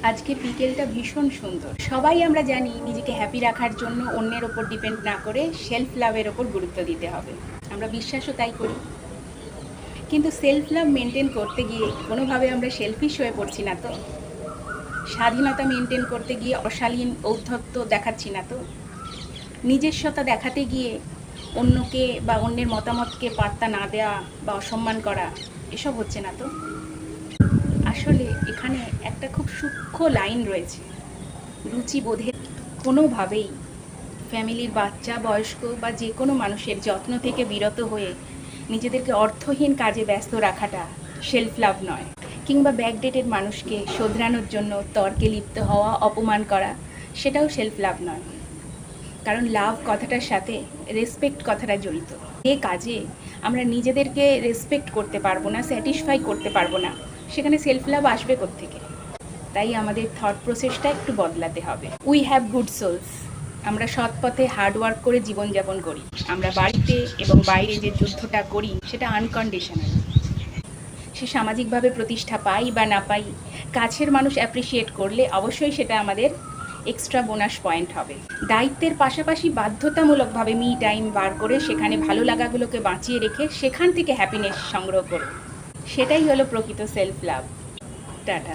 আজকের বিকেলটা ভীষণ সুন্দর। সবাই আমরা জানি নিজেকে হ্যাপি রাখার জন্য অন্যের ওপর ডিপেন্ড না করে সেলফ লাভের ওপর গুরুত্ব দিতে হবে। আমরা বিশ্বাসও তাই করি। কিন্তু সেলফ লাভ মেনটেন করতে গিয়ে কোনোভাবে আমরা সেলফিশ হয়ে পড়ছি না তো? স্বাধীনতা মেনটেন করতে গিয়ে অশালীন ঔদ্ধত্য দেখাচ্ছি না তো? নিজস্বতা দেখাতে গিয়ে অন্যকে বা অন্যের মতামতকে পাত্তা না দেওয়া বা অসম্মান করা এসব হচ্ছে না তো? আসলে এখানে একটা খুব সূক্ষ্ম লাইন রয়েছে। রুচিবোধের কোনোভাবেই ফ্যামিলির বাচ্চা, বয়স্ক বা যে কোনো মানুষের যত্ন থেকে বিরত হয়ে নিজেদেরকে অর্থহীন কাজে ব্যস্ত রাখাটা সেলফ লাভ নয়। কিংবা ব্যাকডেটেড মানুষকে শোধরানোর জন্য তর্কে লিপ্ত হওয়া, অপমান করা, সেটাও সেলফ লাভ নয়। কারণ লাভ কথাটার সাথে রেসপেক্ট কথাটা জড়িত। যে কাজে আমরা নিজেদেরকে রেসপেক্ট করতে পারবো না, স্যাটিসফাই করতে পারবো না, সেখানে সেলফ লাভ আসবে কোত্থেকে? তাই আমাদের থট প্রসেসটা একটু বদলাতে হবে। We have good souls. আমরা সৎ পথে হার্ডওয়ার্ক করে জীবনযাপন করি। আমরা বাড়িতে এবং বাইরে যে যুদ্ধটা করি সেটা আনকন্ডিশনাল। সে সামাজিকভাবে প্রতিষ্ঠা পাই বা না পাই, কাছের মানুষ অ্যাপ্রিসিয়েট করলে অবশ্যই সেটা আমাদের এক্সট্রা বোনাস পয়েন্ট হবে। দায়িত্বের পাশাপাশি বাধ্যতামূলকভাবে মি টাইম বার করে সেখানে ভালো লাগাগুলোকে বাঁচিয়ে রেখে সেখান থেকে হ্যাপিনেস সংগ্রহ করো। সেটাই হলো প্রকৃত সেলফ লাভ। টাটা।